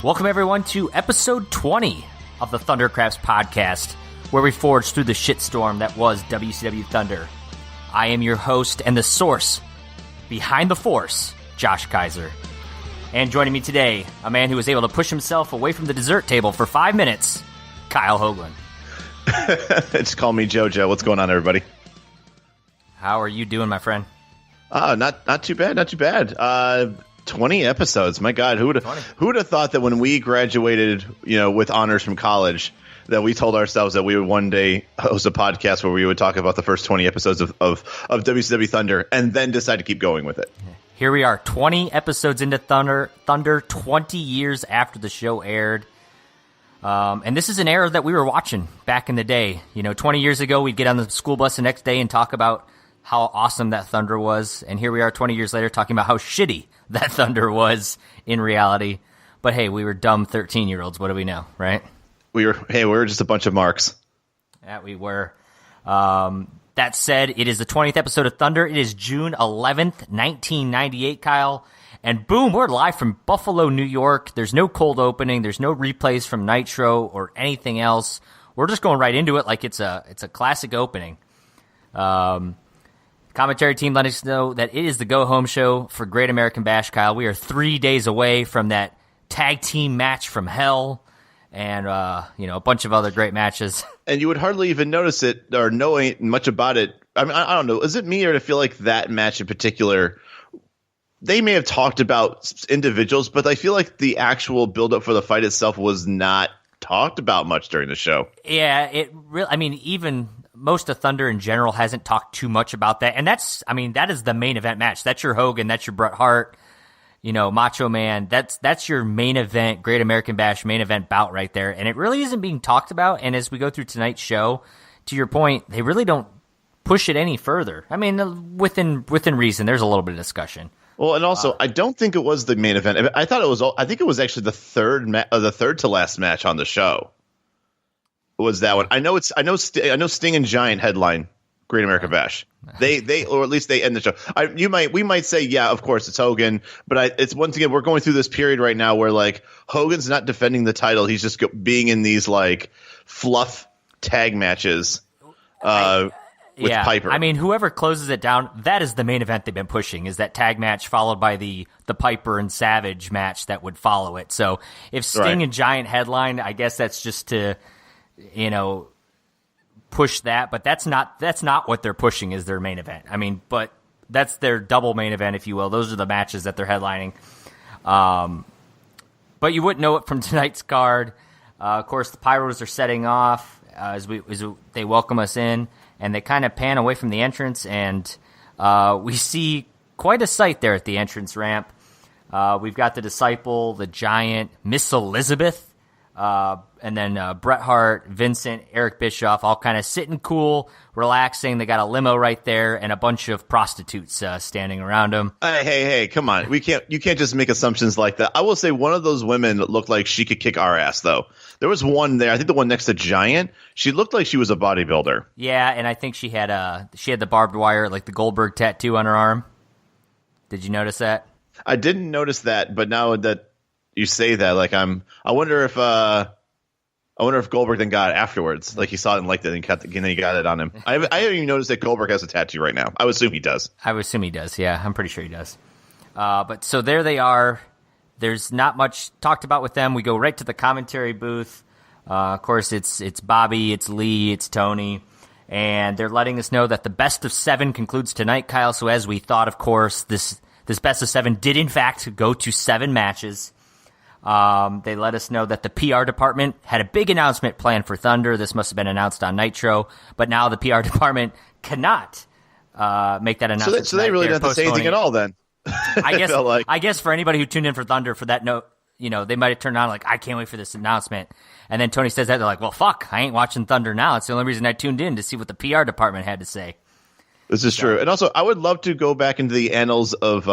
Welcome, everyone, to episode 20 of the Thundercrafts podcast, where we forge through the shitstorm that was WCW Thunder. I am your host and the source behind the force, Josh Kaiser. And joining me today, a man who was able to push himself away from the dessert table for 5 minutes, Kyle Hoagland. Just call me JoJo. What's going on, everybody? How are you doing, my friend? Not too bad, not too bad. 20 episodes. My God, who would have thought that when we graduated, with honors from college, that we told ourselves that we would one day host a podcast where we would talk about the first 20 episodes of WCW Thunder and then decide to keep going with it. Here we are, 20 episodes into Thunder 20 years after the show aired. And this is an era that we were watching back in the day. 20 years ago, we'd get on the school bus the next day and talk about how awesome that Thunder was. And here we are 20 years later talking about how shitty that Thunder was in reality. But hey, we were dumb 13-year-olds. What do we know, right? We were just a bunch of marks. Yeah, we were. That said, it is the 20th episode of Thunder. It is June 11th, 1998, Kyle. And boom, we're live from Buffalo, New York. There's no cold opening. There's no replays from Nitro or anything else. We're just going right into it like it's a classic opening. Commentary team let us know that it is the go-home show for Great American Bash, Kyle. We are 3 days away from that tag team match from hell and, a bunch of other great matches. And you would hardly even notice it or know much about it. I mean, I don't know. Is it me or to feel like that match in particular, they may have talked about individuals, but I feel like the actual build-up for the fight itself was not talked about much during the show. Yeah, even most of Thunder in general hasn't talked too much about that. And that is the main event match. That's your Hogan, that's your Bret Hart, Macho Man. That's your main event, Great American Bash main event bout right there. And it really isn't being talked about. And as we go through tonight's show, to your point, they really don't push it any further. I mean, within reason, there's a little bit of discussion. Well, and also, I don't think it was the main event. I think it was actually the third to last match on the show. Was that one? I know Sting and Giant headline Great American Bash. They or at least they end the show. We might say, yeah, of course it's Hogan, but it's once again we're going through this period right now where like Hogan's not defending the title, he's just being in these like fluff tag matches with Piper. I mean, whoever closes it down, that is the main event they've been pushing, is that tag match followed by the Piper and Savage match that would follow it. So if Sting and Giant headline, I guess that's just to push that, but that's not what they're pushing is their main event. I mean, but that's their double main event, if you will. Those are the matches that they're headlining. But you wouldn't know it from tonight's card. Of course, the Pyros are setting off as they welcome us in, and they kind of pan away from the entrance, and we see quite a sight there at the entrance ramp. We've got the Disciple, the Giant, Miss Elizabeth, and then Bret Hart, Vincent, Eric Bischoff, all kind of sitting cool, relaxing. They got a limo right there and a bunch of prostitutes standing around them. Hey, come on. You can't just make assumptions like that. I will say one of those women looked like she could kick our ass, though. There was one there, I think the one next to Giant. She looked like she was a bodybuilder. Yeah, and I think she had the barbed wire, like the Goldberg tattoo on her arm. Did you notice that? I didn't notice that, but now that you say that, like I wonder if Goldberg then got it afterwards. Like he saw it and liked it, and then he got it on him. I haven't even noticed that Goldberg has a tattoo right now. I would assume he does. Yeah, I'm pretty sure he does. But so there they are. There's not much talked about with them. We go right to the commentary booth. Of course, it's Bobby, it's Lee, it's Tony, and they're letting us know that the best of 7 concludes tonight, Kyle. So as we thought, of course, this best of 7 did in fact go to 7 matches. They let us know that the PR department had a big announcement planned for Thunder. This must have been announced on Nitro, but now the PR department cannot make that announcement. So they really didn't have to say anything at all then. I guess for anybody who tuned in for Thunder for that note, they might have turned on like, I can't wait for this announcement. And then Tony says that, they're like, well, fuck, I ain't watching Thunder now. It's the only reason I tuned in, to see what the PR department had to say. This is true. And also, I would love to go back into the annals of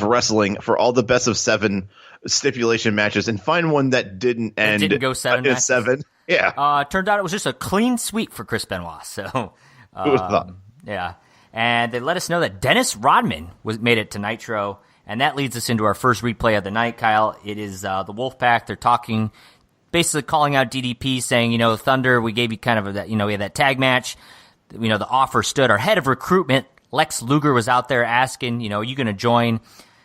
wrestling for all the best of 7 stipulation matches and find one that didn't end. Didn't go 7 matches. 7. Yeah. Turned out it was just a clean sweep for Chris Benoit. So, who would have thought? Yeah. And they let us know that Dennis Rodman made it to Nitro, And that leads us into our first replay of the night, Kyle. It is the Wolfpack. They're talking, basically calling out DDP, saying, Thunder, we gave you kind of we had that tag match. The offer stood. Our head of recruitment, Lex Luger, was out there asking, are you going to join?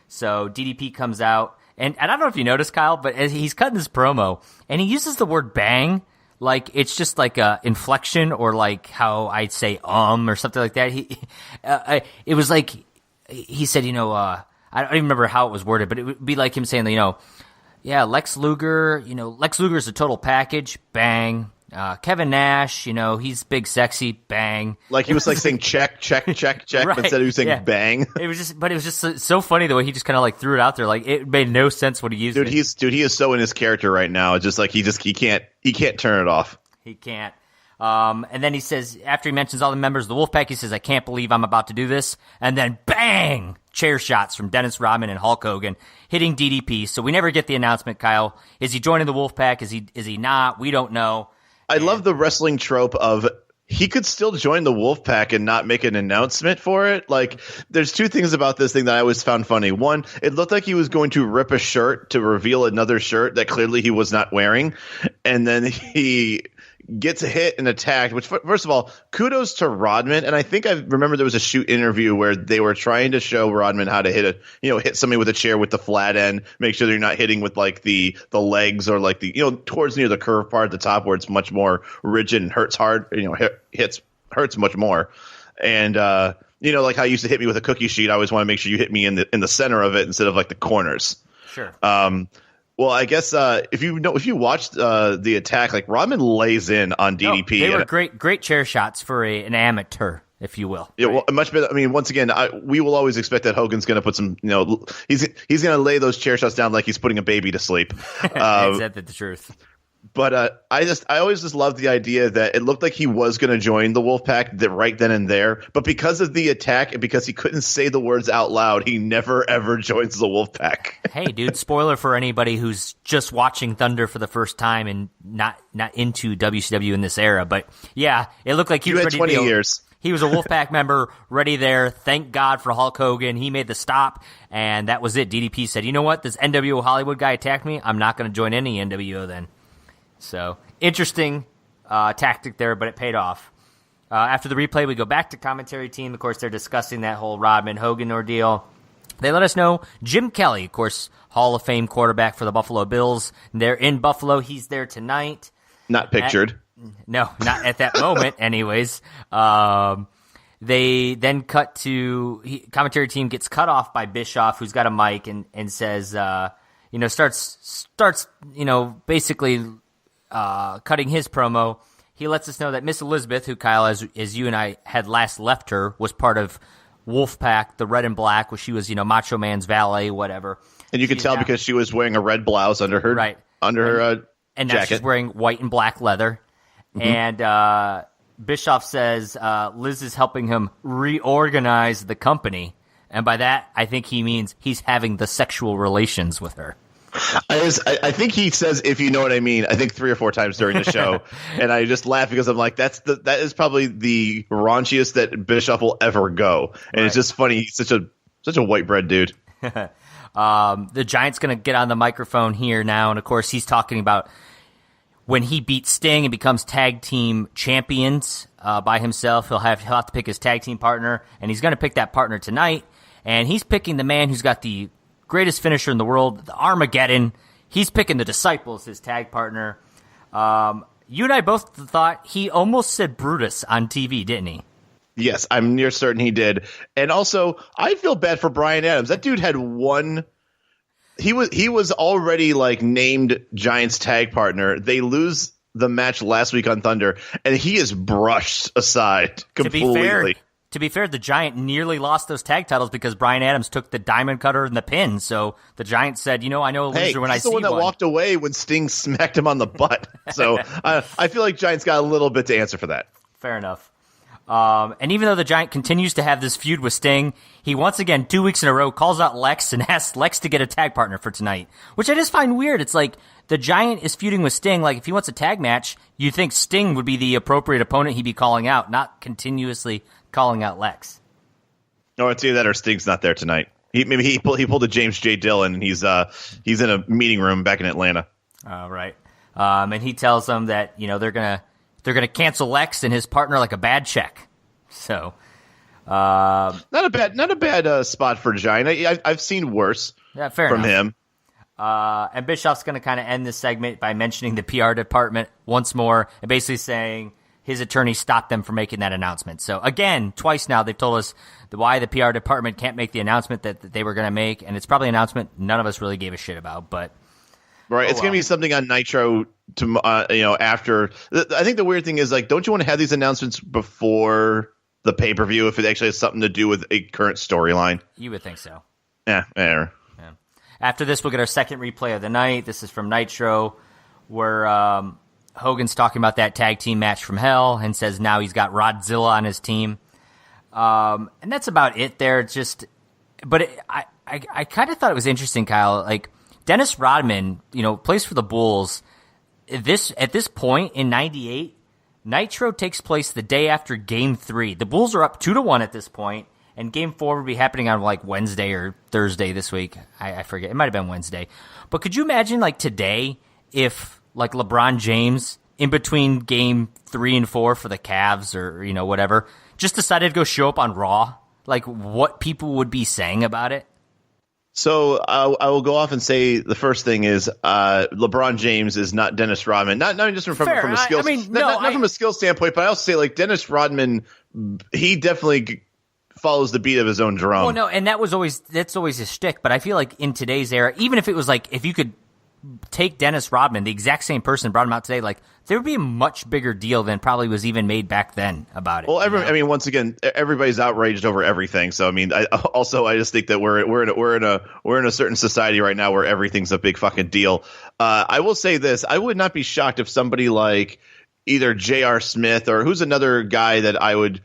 So DDP comes out. And I don't know if you noticed, Kyle, but as he's cutting this promo, and he uses the word bang like it's just like a inflection, or like how I'd say or something like that. It was like he said, I don't even remember how it was worded, but it would be like him saying, yeah, Lex Luger, Lex Luger's a total package, bang. Kevin Nash, he's big, sexy, bang. Like he was like saying check, check, check, check, right. but instead he was saying bang. It was just so funny the way he just kind of like threw it out there. Like it made no sense what he used. Dude, he is so in his character right now. It's just like he can't turn it off. He can't. And then he says, after he mentions all the members of the Wolfpack, he says, I can't believe I'm about to do this. And then bang! Chair shots from Dennis Rodman and Hulk Hogan hitting DDP. So we never get the announcement, Kyle. Is he joining the Wolfpack? Is he not? We don't know. I love the wrestling trope of he could still join the Wolfpack and not make an announcement for it. Like, there's two things about this thing that I always found funny. One, it looked like he was going to rip a shirt to reveal another shirt that clearly he was not wearing. And then he gets hit and attacked, which, first of all, kudos to Rodman. And I think I remember there was a shoot interview where they were trying to show Rodman how to hit somebody with a chair with the flat end, make sure they're not hitting with like the legs or like the, towards near the curve part at the top where it's much more rigid and hurts hard, hurts much more. And, like how you used to hit me with a cookie sheet, I always want to make sure you hit me in the center of it instead of like the corners. Sure. Well, I guess if you watched the attack, like Rodman lays in on DDP. They were great chair shots for an amateur, if you will. Yeah, well, much better. I mean, once again, we will always expect that Hogan's going to put some, he's going to lay those chair shots down like he's putting a baby to sleep. Is that the truth? But I always just loved the idea that it looked like he was going to join the Wolfpack right then and there. But because of the attack and because he couldn't say the words out loud, he never, ever joins the Wolfpack. Hey, dude, spoiler for anybody who's just watching Thunder for the first time and not into WCW in this era. But, yeah, it looked like he was ready 20 years. He was a Wolfpack member, ready there. Thank God for Hulk Hogan. He made the stop, and that was it. DDP said, you know what? This NWO Hollywood guy attacked me. I'm not going to join any NWO then. So, interesting tactic there, but it paid off. After the replay, we go back to commentary team. Of course, they're discussing that whole Rodman-Hogan ordeal. They let us know Jim Kelly, of course, Hall of Fame quarterback for the Buffalo Bills. They're in Buffalo. He's there tonight. Not pictured. No, not at that moment, anyways. They then cut to commentary team gets cut off by Bischoff, who's got a mic and says, starts, basically cutting his promo. He lets us know that Miss Elizabeth, who Kyle, as you and I had last left her, was part of Wolfpack, the Red and Black, where she was, Macho Man's valet, whatever. And you could tell because she was wearing a red blouse under her, right, her and jacket. Now she's wearing white and black leather. Mm-hmm. And Bischoff says Liz is helping him reorganize the company. And by that, I think he means he's having the sexual relations with her. I think he says, if you know what I mean, I think 3 or 4 times during the show. And I just laugh because I'm like, that is probably the raunchiest that Bischoff will ever go. And right. It's just funny. He's such a white bread dude. The Giant's going to get on the microphone here now. And of course, he's talking about when he beats Sting and becomes tag team champions by himself. He'll have to pick his tag team partner. And he's going to pick that partner tonight. And he's picking the man who's got the greatest finisher in the world, the Armageddon. He's picking the Disciple as his tag partner. You and I both thought he almost said Brutus on TV, didn't he? Yes, I'm near certain he did. And also, I feel bad for Bryan Adams. That dude had one. He was already like named Giants tag partner. They lose the match last week on Thunder, and he is brushed aside completely. To be fair, the Giant nearly lost those tag titles because Bryan Adams took the diamond cutter and the pin. So the Giant said, I know a loser when I see one. He's the one that walked away when Sting smacked him on the butt. So I feel like Giant's got a little bit to answer for that. Fair enough. And even though the Giant continues to have this feud with Sting, he once again, 2 weeks in a row, calls out Lex and asks Lex to get a tag partner for tonight, which I just find weird. It's like the Giant is feuding with Sting. Like, if he wants a tag match, you think Sting would be the appropriate opponent he'd be calling out, not continuously calling out Lex. No, it's either that or Sting's not there tonight. He pulled a James J. Dillon, and he's in a meeting room back in Atlanta. Right. And he tells them that they're gonna cancel Lex and his partner like a bad check. So not a bad spot for Giant. I've seen worse from him. And Bischoff's going to kind of end this segment by mentioning the PR department once more and basically saying his attorney stopped them from making that announcement. So again, twice now they've told us why the PR department can't make the announcement that they were going to make, and it's probably an announcement none of us really gave a shit about. But right, it's going to be something on Nitro to after. I think the weird thing is, like, don't you want to have these announcements before the pay-per-view if it actually has something to do with a current storyline? You would think so. Yeah. After this, we'll get our second replay of the night. This is from Nitro, where Hogan's talking about that tag team match from Hell and says now he's got Rodzilla on his team. And that's about it there. It's just, but I kind of thought it was interesting, Kyle. Like, Dennis Rodman, plays for the Bulls. At this point in '98, Nitro takes place the day after Game 3. The Bulls are up 2-1 at this point. And Game 4 would be happening on like Wednesday or Thursday this week. I forget. It might have been Wednesday. But could you imagine like today if like LeBron James in between Game 3 and 4 for the Cavs or whatever just decided to go show up on Raw? Like what people would be saying about it? So I will go off and say the first thing is LeBron James is not Dennis Rodman. Not just from a skill from a skill standpoint, but I also say like Dennis Rodman, he definitely follows the beat of his own drum. Well, no, and that's always his shtick. But I feel like in today's era, even if it was like if you could take Dennis Rodman, the exact same person, brought him out today, like there would be a much bigger deal than probably was even made back then about it. Well, I mean, once again, everybody's outraged over everything. So I mean, I just think that we're in a certain society right now where everything's a big fucking deal. I will say this: I would not be shocked if somebody like either J.R. Smith or who's another guy that I would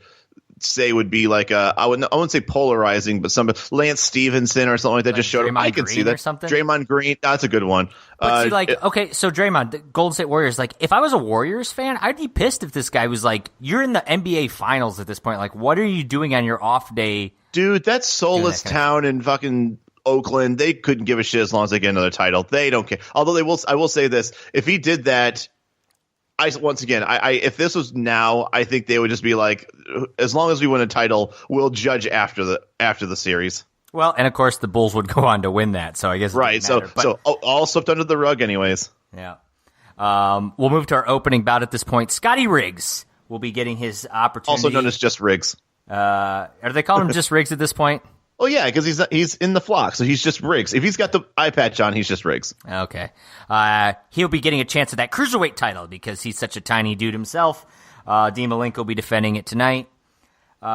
say would be like I wouldn't say polarizing, but somebody Lance Stevenson or something like that just showed up. I can see that. Draymond Green, that's a good one. But see, okay, so Draymond, the Golden State Warriors, like if I was a Warriors fan, I'd be pissed if this guy was like, you're in the NBA Finals at this point. Like, what are you doing on your off day? Dude, that's soulless town in fucking Oakland. They couldn't give a shit as long as they get another title. They don't care. Although I will say this: if he did that. If this was now, I think they would just be like, as long as we win a title, we'll judge after the series. Well, and of course the Bulls would go on to win that, so I guess right. So all swept under the rug, anyways. Yeah. We'll move to our opening bout at this point. Scotty Riggs will be getting his opportunity. Also known as just Riggs. Are they calling him just Riggs at this point? Oh yeah, because he's in the flock, so he's just Riggs. If he's got the eye patch on, he's just Riggs. Okay. He'll be getting a chance at that cruiserweight title because he's such a tiny dude himself. Dean Malenko will be defending it tonight. The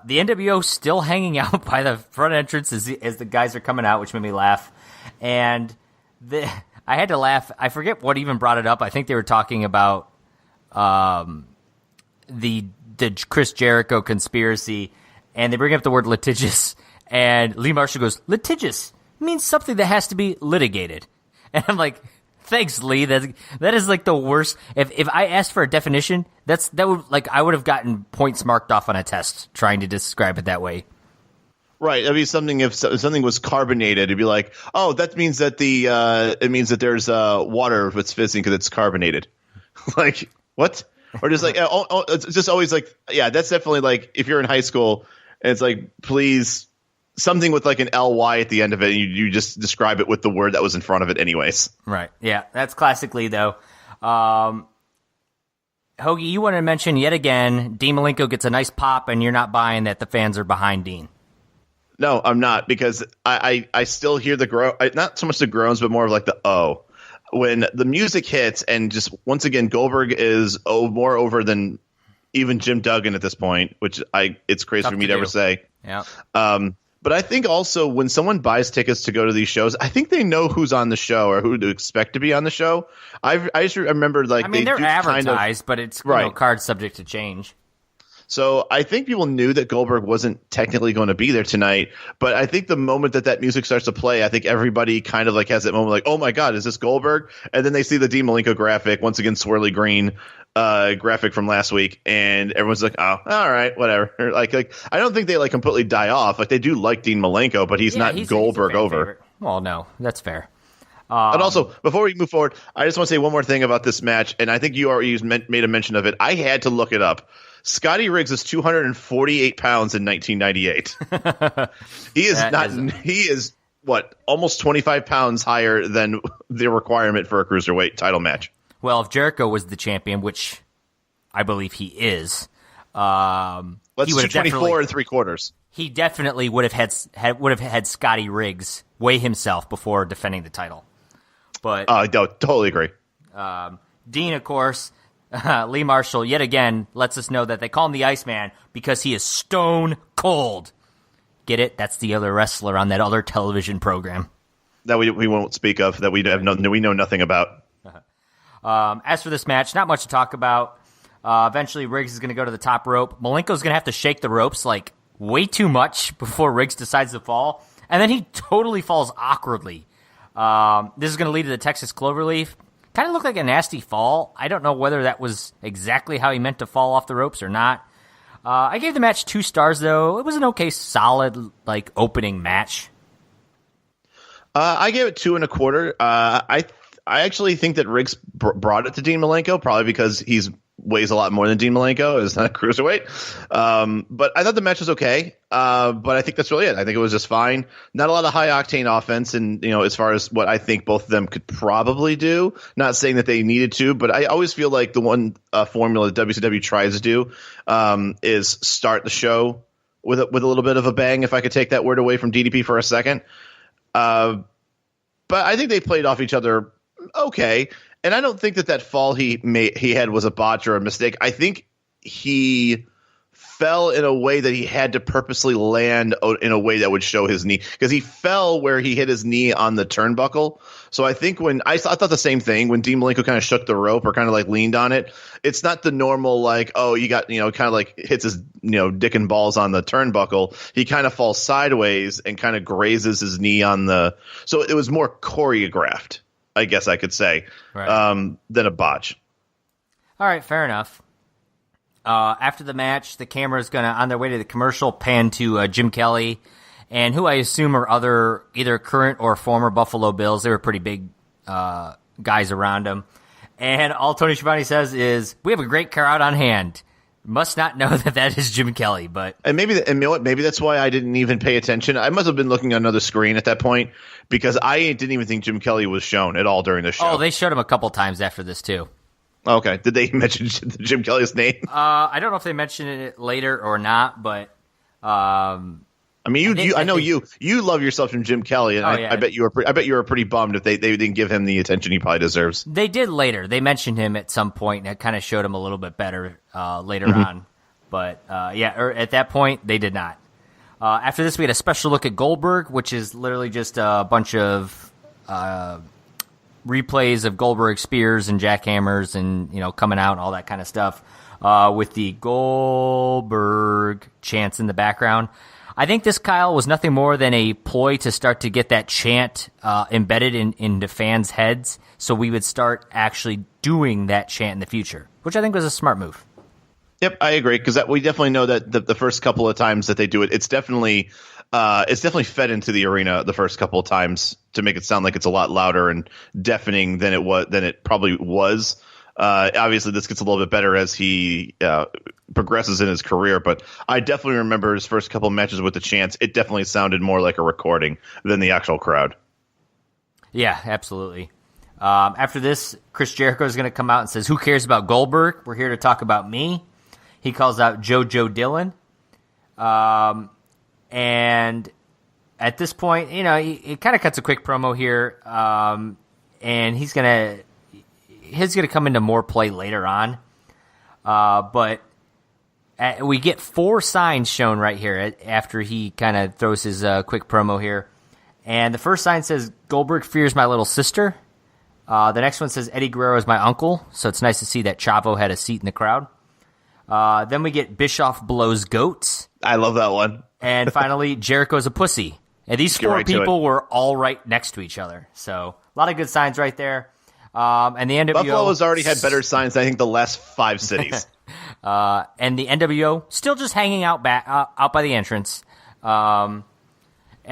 NWO still hanging out by the front entrance as the guys are coming out, which made me laugh. And I had to laugh. I forget what even brought it up. I think they were talking about the Chris Jericho conspiracy, and they bring up the word litigious. And Lee Marshall goes, litigious means something that has to be litigated. And I'm like, thanks, Lee. That is like the worst. If I asked for a definition, I would have gotten points marked off on a test trying to describe it that way. Right. It'd be something if something was carbonated, it'd be like, oh, that means that it means that there's water that's fizzing because it's carbonated. Like what? Or just like it's just always like, yeah, that's definitely like if you're in high school and it's like, please. Something with like an ly at the end of it, and you just describe it with the word that was in front of it anyways. Right. Yeah, that's classically though. Hoagie, you wanted to mention yet again, Dean Malenko gets a nice pop, and you're not buying that the fans are behind Dean. No, I'm not, because I still hear the not so much the groans, but more of like the oh. When the music hits, and just once again, Goldberg is more over than even Jim Duggan at this point, which it's crazy for me to ever say. Yeah. But I think also when someone buys tickets to go to these shows, I think they know who's on the show or who to expect to be on the show. I just remember like they're advertised, but it's right. Cards subject to change. So I think people knew that Goldberg wasn't technically going to be there tonight, but I think the moment that music starts to play, I think everybody kind of like has that moment like, oh my God, is this Goldberg? And then they see the Dean Malenko graphic, once again, swirly green graphic from last week, and everyone's like, oh, all right, whatever. Like I don't think they like completely die off. Like they do like Dean Malenko, but he's not Goldberg over. Favorite. Well, no, that's fair. And also, before we move forward, I just want to say one more thing about this match, and I think you already made a mention of it. I had to look it up. Scotty Riggs is 248 pounds in 1998. He is what, almost 25 pounds higher than the requirement for a cruiserweight title match. Well, if Jericho was the champion, which I believe he is, let's do 24 and 3/4. He definitely would have had Scotty Riggs weigh himself before defending the title. But I totally agree. Dean, of course, Lee Marshall, yet again, lets us know that they call him the Iceman because he is stone cold. Get it? That's the other wrestler on that other television program. That we won't speak of, that we know nothing about. As for this match, not much to talk about. Eventually, Riggs is going to go to the top rope. Malenko's going to have to shake the ropes like way too much before Riggs decides to fall. And then he totally falls awkwardly. This is going to lead to the Texas Cloverleaf. Kind of looked like a nasty fall. I don't know whether that was exactly how he meant to fall off the ropes or not. I gave the match 2 stars, though. It was an okay, solid, like, opening match. I gave it 2 1/4. I actually think that Riggs brought it to Dean Malenko, probably because he's weighs a lot more than Dean Malenko. Is not a cruiserweight. But I thought the match was okay. But I think that's really it. I think it was just fine. Not a lot of high octane offense, and as far as what I think both of them could probably do. Not saying that they needed to, but I always feel like the one formula that WCW tries to do is start the show with a little bit of a bang. If I could take that word away from DDP for a second, but I think they played off each other okay. And I don't think that fall he had was a botch or a mistake. I think he fell in a way that he had to purposely land in a way that would show his knee, because he fell where he hit his knee on the turnbuckle. So I think when I thought the same thing when Dean Malenko kind of shook the rope or kind of like leaned on it, it's not the normal like, oh, you got, kind of like hits his, dick and balls on the turnbuckle. He kind of falls sideways and kind of grazes his knee on the, so it was more choreographed, I guess I could say, right, than a botch. All right, fair enough. After the match, the camera is going to, on their way to the commercial, pan to Jim Kelly, and who I assume are either current or former Buffalo Bills. They were pretty big guys around him. And all Tony Schiavone says is, we have a great crowd on hand. Must not know that is Jim Kelly, but maybe that's why I didn't even pay attention. I must have been looking at another screen at that point, because I didn't even think Jim Kelly was shown at all during the show. Oh, they showed him a couple times after this too. Okay, did they mention Jim Kelly's name? I don't know if they mentioned it later or not, but I mean, I know you love yourself from Jim Kelly, and yeah. I bet you were pretty bummed if they didn't give him the attention he probably deserves. They did later. They mentioned him at some point, and it kind of showed him a little bit better later on. But at that point, they did not. After this, we had a special look at Goldberg, which is literally just a bunch of replays of Goldberg spears and jackhammers and coming out and all that kind of stuff, with the Goldberg chants in the background. I think this, Kyle, was nothing more than a ploy to start to get that chant embedded into fans' heads, so we would start actually doing that chant in the future, which I think was a smart move. Yep, I agree, because we definitely know that the first couple of times that they do it, it's definitely fed into the arena the first couple of times to make it sound like it's a lot louder and deafening than it probably was. Obviously, this gets a little bit better as he progresses in his career, but I definitely remember his first couple of matches with the chants. It definitely sounded more like a recording than the actual crowd. Yeah, absolutely. After this, Chris Jericho is going to come out and says, "Who cares about Goldberg? We're here to talk about me." He calls out JoJo Dillon. And at this point, he kind of cuts a quick promo here, and he's going to come into more play later on. But we get 4 signs shown right here after he kind of throws his quick promo here. And the first sign says, "Goldberg fears my little sister." The next one says, "Eddie Guerrero is my uncle." So it's nice to see that Chavo had a seat in the crowd. Then we get Bischoff blows goats. I love that one. And finally, Jericho's a pussy. And these four people were all right next to each other. So a lot of good signs right there. And the NWO... Buffalo has already had better signs than I think the last 5 cities. And the NWO still just hanging out out by the entrance. And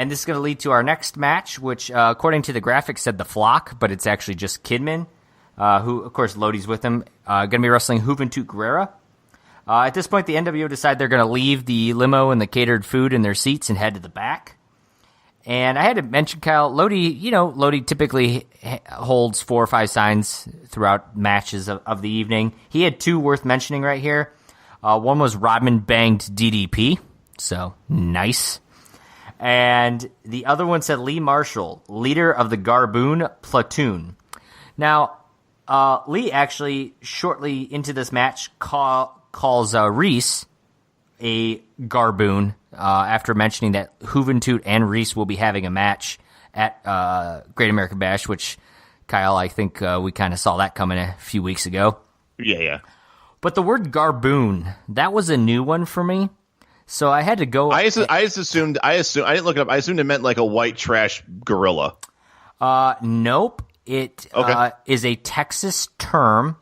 this is going to lead to our next match, which, according to the graphics, said the Flock, but it's actually just Kidman, who, of course, Lodi's with him. Going to be wrestling Juventud Guerrera. At this point, the NWO decide they're going to leave the limo and the catered food in their seats and head to the back. And I had to mention, Kyle, Lodi typically holds 4 or 5 signs throughout matches of the evening. He had 2 worth mentioning right here. One was Rodman banged DDP, so nice. And the other one said Lee Marshall, leader of the Garboon Platoon. Now, Lee actually, shortly into this match, calls Reese a Garboon after mentioning that Juventud and Reese will be having a match at Great American Bash, which, Kyle, I think we kind of saw that coming a few weeks ago. Yeah. But the word Garboon, that was a new one for me. So I had to go. I assumed. I didn't look it up. I assumed it meant like a white trash gorilla. Nope. It is a Texas term,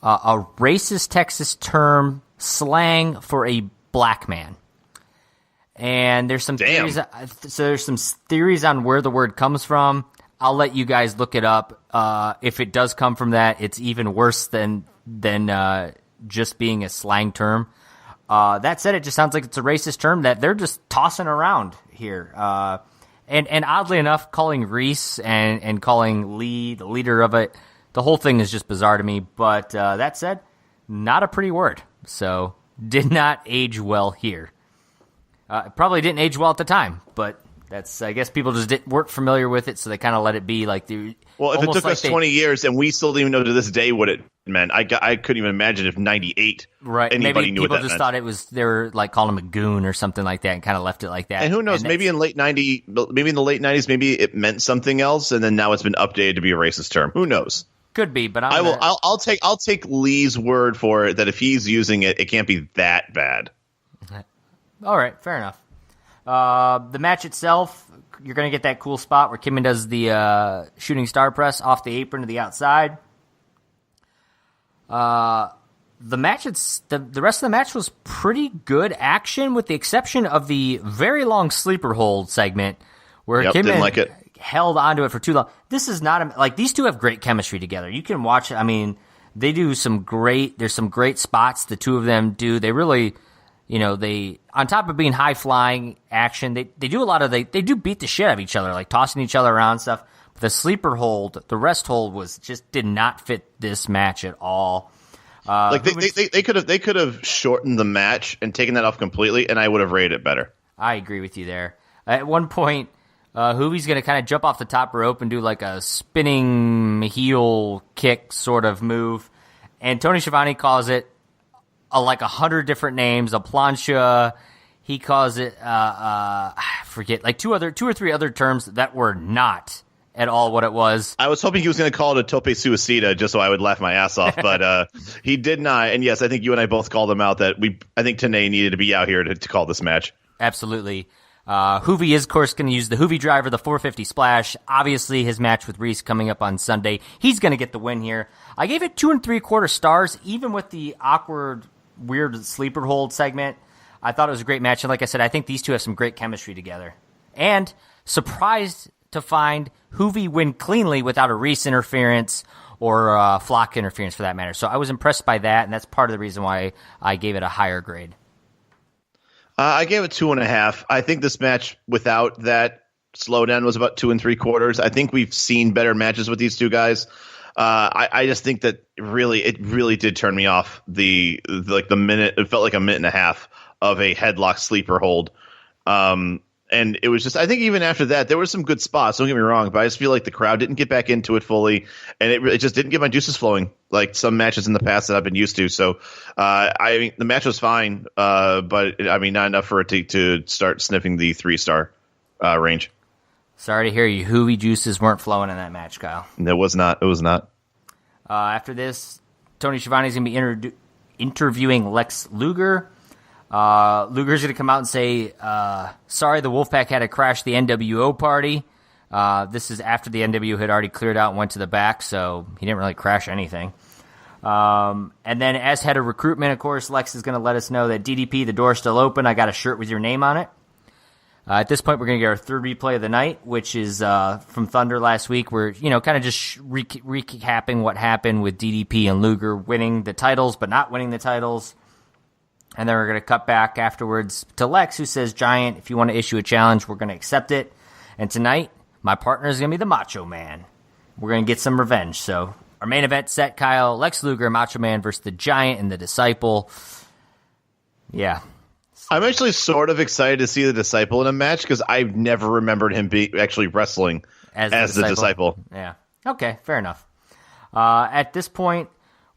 a racist Texas term, slang for a black man. And there's some theories. So there's some theories on where the word comes from. I'll let you guys look it up. If it does come from that, it's even worse than just being a slang term. That said, it just sounds like it's a racist term that they're just tossing around here. And oddly enough, calling Reese and calling Lee the leader of it, the whole thing is just bizarre to me. But that said, not a pretty word. So did not age well here. It probably didn't age well at the time, but that's, I guess people just weren't familiar with it, so they kind of let it be like the. Well, if it took us 20 years and we still don't even know to this day what it meant, I couldn't even imagine if 98 anybody knew what that meant. Maybe people just thought they were like calling him a goon or something like that and kind of left it like that. And who knows, maybe in the late 90s, maybe it meant something else, and then now it's been updated to be a racist term. Who knows? Could be, but I'll take Lee's word for it that if he's using it, it can't be that bad. All right, fair enough. The match itself, you're going to get that cool spot where Kidman does the shooting star press off the apron to the outside. The rest of the match was pretty good action, with the exception of the very long sleeper hold segment where Kidman held onto it for too long. This is not like these two have great chemistry together. You can watch. I mean, they do there's some great spots the two of them do. They really. They, on top of being high-flying action, they do a lot of, they do beat the shit out of each other, like tossing each other around and stuff. But the sleeper hold, the rest hold did not fit this match at all. They could have shortened the match and taken that off completely, and I would have rated it better. I agree with you there. At one point, Hoovie's going to kind of jump off the top rope and do like a spinning heel kick sort of move. And Tony Schiavone calls it like 100 different names, a plancha. He calls it, I forget, like two or three other terms that were not at all what it was. I was hoping he was going to call it a tope suicida just so I would laugh my ass off, but he did not. And yes, I think you and I both called him out that I think Tenay needed to be out here to call this match. Absolutely. Hoovie is, of course, going to use the Hoovie driver, the 450 splash. Obviously, his match with Reese coming up on Sunday. He's going to get the win here. I gave it 2 3/4 stars, even with the awkward, weird sleeper hold segment. I thought it was a great match, and like I said, I think these two have some great chemistry together. And surprised to find Hoovie win cleanly without a Reese interference or Flock interference for that matter. So I was impressed by that, and that's part of the reason why I gave it a higher grade. I gave it 2.5. I think this match without that slowdown was about 2 3/4. I think we've seen better matches with these two guys. I just think that it really did turn me off. The minute, it felt like a minute and a half of a headlock sleeper hold. And it was just, I think even after that, there were some good spots. Don't get me wrong, but I just feel like the crowd didn't get back into it fully, and it just didn't get my juices flowing like some matches in the past that I've been used to. So, I mean, the match was fine, but I mean, not enough for it to start sniffing the 3-star range. Sorry to hear you. Hoovie juices weren't flowing in that match, Kyle. It was not. After this, Tony Schiavone's going to be interviewing Lex Luger. Luger's going to come out and say, sorry, the Wolfpack had to crash the NWO party. This is after the NWO had already cleared out and went to the back, so he didn't really crash anything. And then as head of recruitment, of course, Lex is going to let us know that DDP, the door's still open. I got a shirt with your name on it. At this point, we're going to get our third replay of the night, which is from Thunder last week. We're, kind of just recapping what happened with DDP and Luger winning the titles, but not winning the titles. And then we're going to cut back afterwards to Lex, who says, Giant, if you want to issue a challenge, we're going to accept it. And tonight, my partner is going to be the Macho Man. We're going to get some revenge. So our main event set, Kyle, Lex Luger, Macho Man versus the Giant and the Disciple. Yeah. I'm actually sort of excited to see the Disciple in a match because I've never remembered him actually wrestling as the Disciple. Yeah. Okay, fair enough. At this point,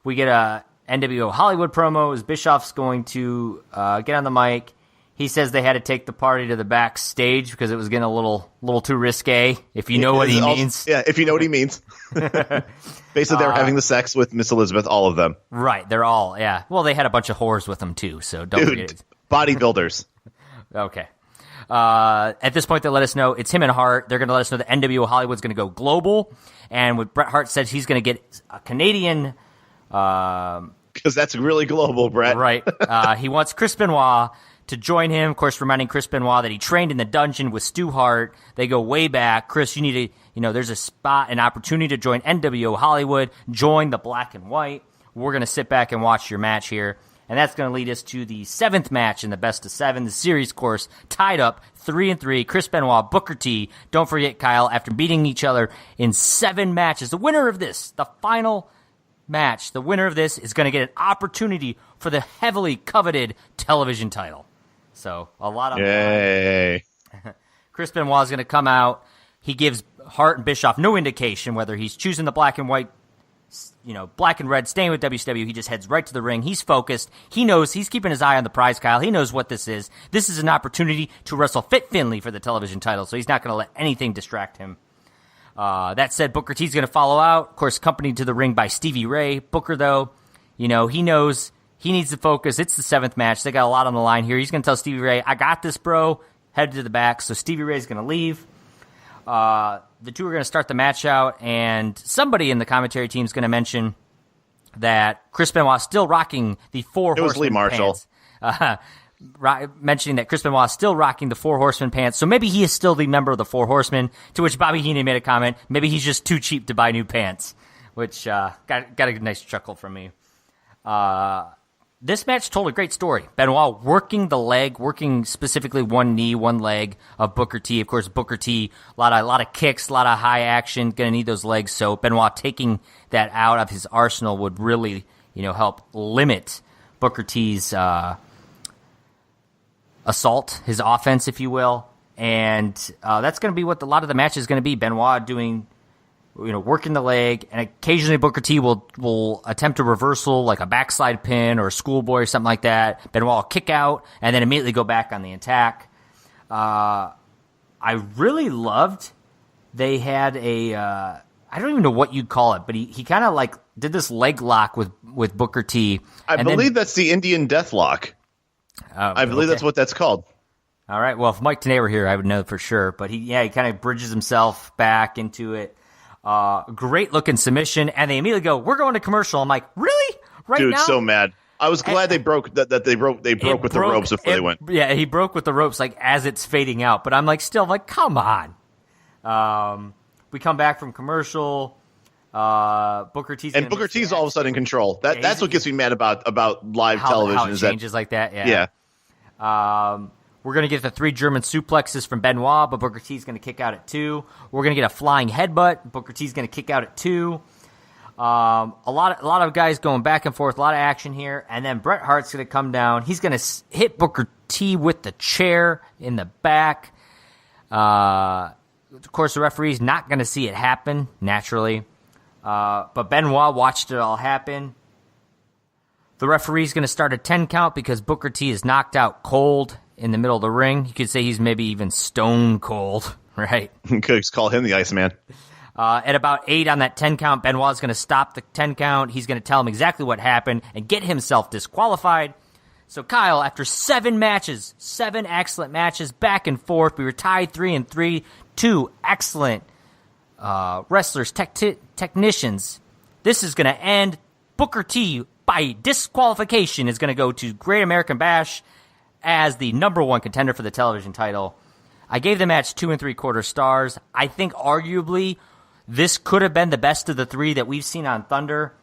we get a NWO Hollywood promo as Bischoff's going to get on the mic. He says they had to take the party to the backstage because it was getting a little too risque, if you know what he means. Yeah, if you know what he means. Basically, they were having the sex with Miss Elizabeth, all of them. Right, they're all, yeah. Well, they had a bunch of whores with them, too, so don't forget it. Bodybuilders. Okay. At this point, they let us know it's him and Hart. They're going to let us know that NWO Hollywood's going to go global. And what Bret Hart says, he's going to get a Canadian... Because that's really global, Bret. Right. He wants Chris Benoit to join him. Of course, reminding Chris Benoit that he trained in the dungeon with Stu Hart. They go way back. Chris, you need to, there's a spot, an opportunity to join NWO Hollywood, join the Black and White. We're going to sit back and watch your match here. And that's going to lead us to the 7th match in the best of 7. The series course tied up 3-3. Chris Benoit, Booker T. Don't forget, Kyle, after beating each other in 7 matches, the winner of this, the final match, the winner of this is going to get an opportunity for the heavily coveted television title. So a lot of yay. Chris Benoit is going to come out. He gives Hart and Bischoff no indication whether he's choosing the black and white, black and red, staying with WCW. He just heads right to the ring. He's focused. He knows he's keeping his eye on the prize, Kyle. He knows what this is. This is an opportunity to wrestle Fit Finlay for the television title, so he's not going to let anything distract him. That said, Booker T's going to follow out, of course, accompanied to the ring by Stevie Ray. Booker, though, he knows he needs to focus. It's the 7th match. They got a lot on the line here. He's going to tell Stevie Ray, I got this, bro. Head to the back. So Stevie Ray's going to leave. The two are going to start the match out, and somebody in the commentary team is going to mention that Chris Benoit's still rocking the Four Horsemen Lee Marshall. pants. Mentioning that Chris Benoit is still rocking the Four Horsemen pants, so maybe he is still the member of the Four Horsemen, to which Bobby Heenan made a comment, maybe he's just too cheap to buy new pants, which got a nice chuckle from me. This match told a great story. Benoit working the leg, working specifically one knee, one leg of Booker T. Of course, Booker T, a lot of kicks, a lot of high action, going to need those legs, so Benoit taking that out of his arsenal would really, help limit Booker T's assault, his offense, if you will. And that's going to be what a lot of the match is going to be. Benoit doing, working the leg, and occasionally Booker T will attempt a reversal, like a backslide pin or a schoolboy or something like that. Benoit will kick out and then immediately go back on the attack. I really loved they had I don't even know what you'd call it, but he kind of like did this leg lock with Booker T. I believe that's the Indian Death Lock. I believe that's what that's called. All right. Well, if Mike Tenay were here, I would know for sure. But he kind of bridges himself back into it. Great looking submission, and they immediately go, "We're going to commercial." I'm like, really? Right Dude, now? So mad. I was glad they broke that they broke with the ropes before they went. Yeah, he broke with the ropes like as it's fading out. But I'm like, come on. We come back from commercial. Booker T's all of a sudden in control. That's what gets me mad about live television. How it changes like that. Yeah. We're going to get the 3 German suplexes from Benoit, but Booker T's going to kick out at 2. We're going to get a flying headbutt. Booker T's going to kick out at 2. A lot of guys going back and forth, a lot of action here, and then Bret Hart's going to come down. He's going to hit Booker T with the chair in the back. Of course, the referee's not going to see it happen, naturally. But Benoit watched it all happen. The referee's going to start a 10 count because Booker T is knocked out cold in the middle of the ring. You could say he's maybe even stone cold, right? Could call him the Iceman. At about 8 on that 10 count, Benoit's going to stop the 10 count. He's going to tell him exactly what happened and get himself disqualified. So Kyle, after 7 matches, 7 excellent matches, back and forth, we were tied 3-3. 2 excellent wrestlers, technicians. This is going to end. Booker T, by disqualification, is going to go to Great American Bash as the number 1 contender for the television title. I gave the match 2 3/4 stars. I think arguably this could have been the best of the 3 that we've seen on Thunder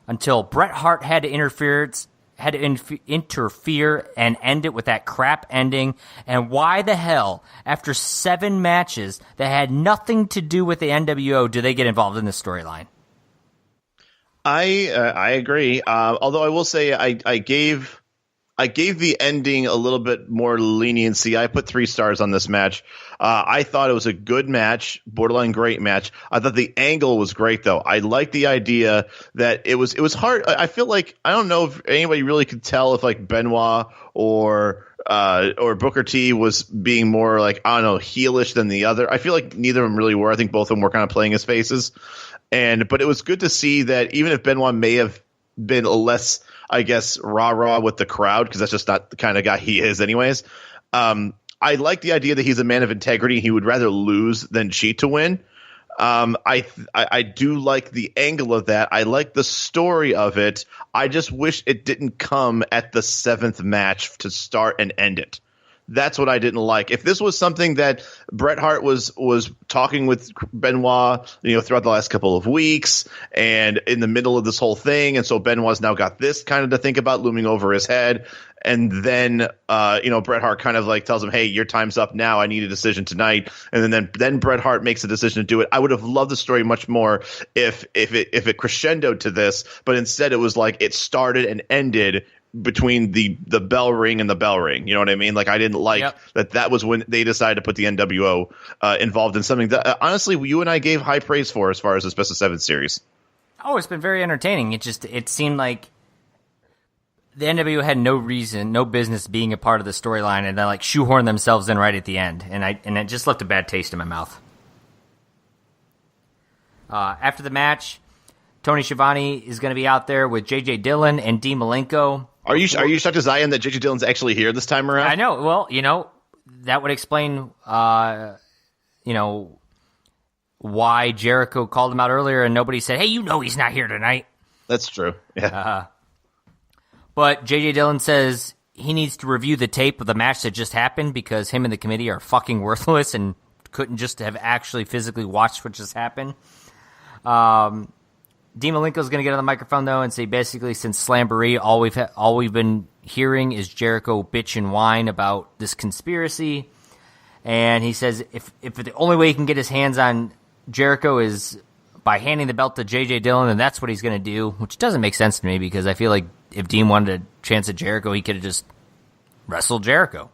until Bret Hart had to interfere and end it with that crap ending. And why the hell, after 7 matches that had nothing to do with the NWO, do they get involved in this storyline? I agree. Although I will say I gave the ending a little bit more leniency. I put 3 stars on this match. I thought it was a good match, borderline great match. I thought the angle was great, though. I like the idea that it was hard. I feel like I don't know if anybody really could tell if like Benoit or Booker T was being more like, I don't know, heelish than the other. I feel like neither of them really were. I think both of them were kind of playing his faces. But it was good to see that even if Benoit may have been less, I guess, rah-rah with the crowd, because that's just not the kind of guy he is anyways. I like the idea that he's a man of integrity. He would rather lose than cheat to win. I do like the angle of that. I like the story of it. I just wish it didn't come at the 7th match to start and end it. That's what I didn't like. If this was something that Bret Hart was talking with Benoit, throughout the last couple of weeks and in the middle of this whole thing, and so Benoit's now got this kind of to think about looming over his head, and then Bret Hart kind of like tells him, "Hey, your time's up now. I need a decision tonight." And then Bret Hart makes a decision to do it. I would have loved the story much more if it crescendoed to this, but instead it was like it started and ended between the bell ring and the bell ring. You know what I mean? Like, I didn't like that was when they decided to put the NWO involved in something that honestly you and I gave high praise for as far as this Best of 7 series. Oh, it's been very entertaining. It seemed like the NWO had no reason, no business being a part of the storyline, and they like shoehorned themselves in right at the end, and it just left a bad taste in my mouth. After the match, Tony Schiavone is going to be out there with J.J. Dillon and Dean Malenko. Are you shocked as I am that J.J. Dillon's actually here this time around? I know. Well, that would explain, why Jericho called him out earlier and nobody said, "Hey, he's not here tonight." That's true. Yeah. But J.J. Dillon says he needs to review the tape of the match that just happened because him and the committee are fucking worthless and couldn't just have actually physically watched what just happened. Dean Malenko's going to get on the microphone, though, and say basically since Slamboree, all we've been hearing is Jericho bitch and whine about this conspiracy. And he says if the only way he can get his hands on Jericho is by handing the belt to J.J. Dillon, then that's what he's going to do, which doesn't make sense to me because I feel like if Dean wanted a chance at Jericho, he could have just wrestled Jericho.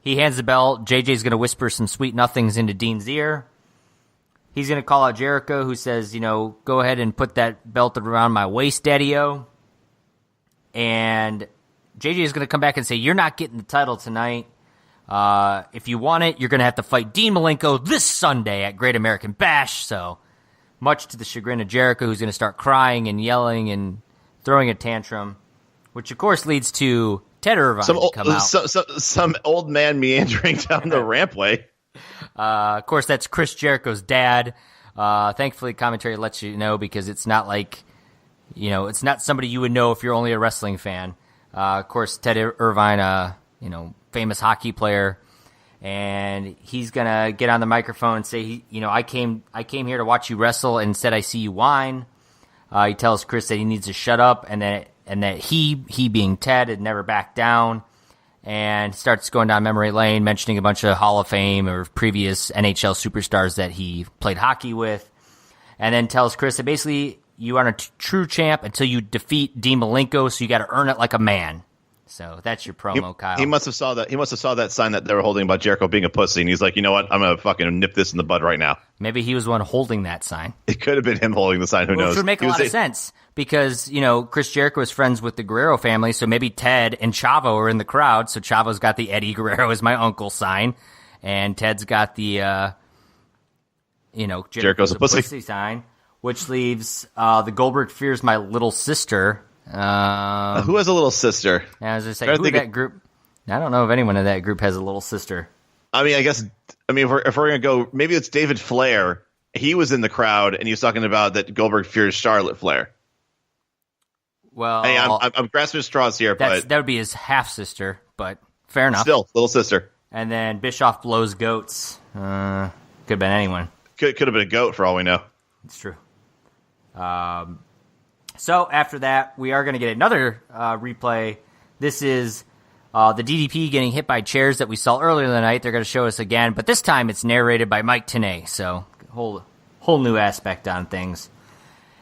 He hands the belt. JJ's going to whisper some sweet nothings into Dean's ear. He's going to call out Jericho, who says, go ahead and put that belt around my waist, Daddy-O. And JJ is going to come back and say, "You're not getting the title tonight. If you want it, you're going to have to fight Dean Malenko this Sunday at Great American Bash." So, much to the chagrin of Jericho, who's going to start crying and yelling and throwing a tantrum, which, of course, leads to Ted Irvine to come out. Some old man meandering down the rampway. Of course, that's Chris Jericho's dad. Thankfully, commentary lets you know because it's not like, it's not somebody you would know if you're only a wrestling fan. Of course, Ted Irvine, famous hockey player, and he's gonna get on the microphone and say, I came here to watch you wrestle, and instead I see you whine. He tells Chris that he needs to shut up, and that he being Ted had never backed down. And starts going down memory lane, mentioning a bunch of Hall of Fame or previous NHL superstars that he played hockey with. And then tells Chris that basically you aren't a true champ until you defeat Dean Malenko, so you got to earn it like a man. So that's your promo, Kyle. He must have saw that. He must have saw that sign that they were holding about Jericho being a pussy, and he's like, "You know what? I'm gonna fucking nip this in the bud right now." Maybe he was the one holding that sign. It could have been him holding the sign. Who knows? Which would make a lot of sense because Chris Jericho is friends with the Guerrero family, so maybe Ted and Chavo are in the crowd. So Chavo's got the Eddie Guerrero is my uncle sign, and Ted's got the Jericho's a pussy sign, which leaves the Goldberg Fears My Little Sister. Who has a little sister? I was going to say, who in that group? I don't know if anyone in that group has a little sister. I mean, if we're going to go, maybe it's David Flair. He was in the crowd, and he was talking about that Goldberg fears Charlotte Flair. Well, hey, I'm grasping at straws here, but that would be his half sister. But fair enough. Still, little sister. And then Bischoff blows goats. Could have been anyone. Could have been a goat for all we know. It's true. So after that, we are going to get another replay. This is the DDP getting hit by chairs that we saw earlier in the night. They're going to show us again, but this time it's narrated by Mike Tenay. So whole new aspect on things.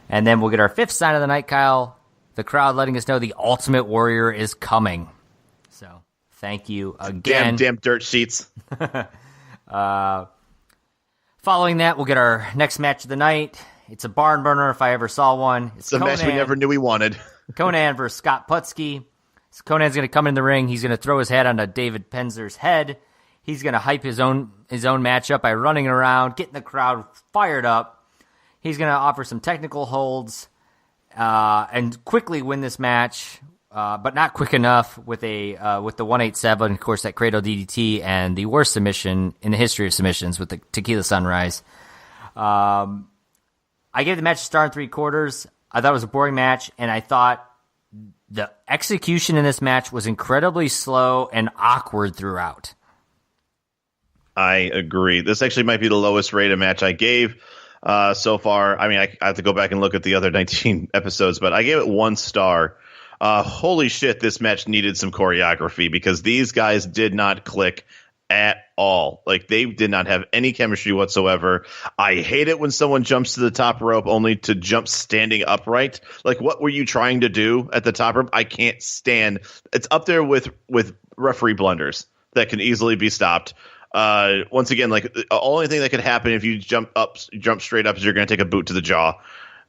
And then we'll get our fifth sign of the night, Kyle. The crowd letting us know the Ultimate Warrior is coming. So thank you again. Damn dirt sheets. Following that, we'll get our next match of the night. It's a barn burner if I ever saw one. It's a match we never knew we wanted. Conan versus Scott Putski. So Conan's going to come in the ring. He's going to throw his head onto David Penzer's head. He's going to hype his own matchup by running around, getting the crowd fired up. He's going to offer some technical holds and quickly win this match, but not quick enough with the 187, of course, that Cradle DDT, and the worst submission in the history of submissions with the Tequila Sunrise. I gave the match a star and 3/4. I thought it was a boring match, and I thought the execution in this match was incredibly slow and awkward throughout. I agree. This actually might be the lowest rated match I gave so far. I mean, I have to go back and look at the other 19 episodes, but I gave it 1 star. Holy shit, this match needed some choreography because these guys did not click at all. Like, they did not have any chemistry whatsoever. I hate it when someone jumps to the top rope only to jump standing upright. Like, what were you trying to do at the top rope? I can't stand. It's up there with referee blunders that can easily be stopped. Once again, like, the only thing that could happen if you jump straight up is you're going to take a boot to the jaw.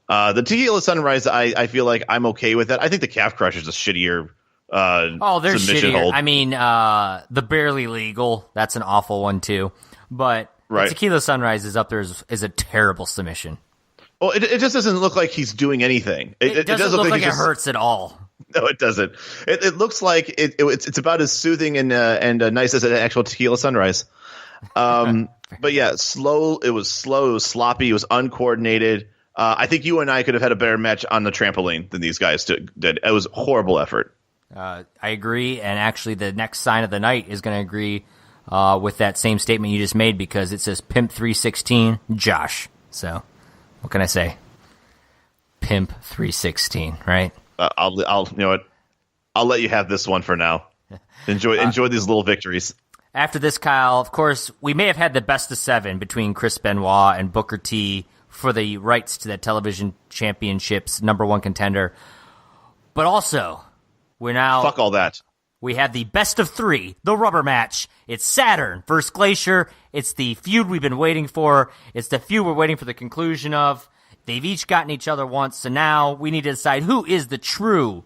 The Tequila Sunrise, I feel like I'm okay with that. I think the Calf Crusher is a shittier they're submission shittier. hold. I mean, the Barely Legal, that's an awful one too. But right. The Tequila Sunrise is up there as a terrible submission. Well, it just doesn't look like he's doing anything. It doesn't look like it hurts at all. No, it doesn't. It looks like it's about as soothing and nice as an actual Tequila Sunrise. But yeah, slow. It was slow. It was sloppy. It was uncoordinated. I think you and I could have had a better match on the trampoline than these guys did. It was a horrible effort. I agree, and actually the next sign of the night is going to agree with that same statement you just made because it says Pimp 316 Josh. So what can I say? Pimp 316, right? I'll you know what? I'll let you have this one for now. Enjoy these little victories. After this, Kyle, of course, we may have had the best of 7 between Chris Benoit and Booker T for the rights to that television championship's #1 contender. But also, we're now... Fuck all that. We have the best of 3, the rubber match. It's Saturn versus Glacier. It's the feud we've been waiting for. It's the feud we're waiting for the conclusion of. They've each gotten each other once, so now we need to decide who is the true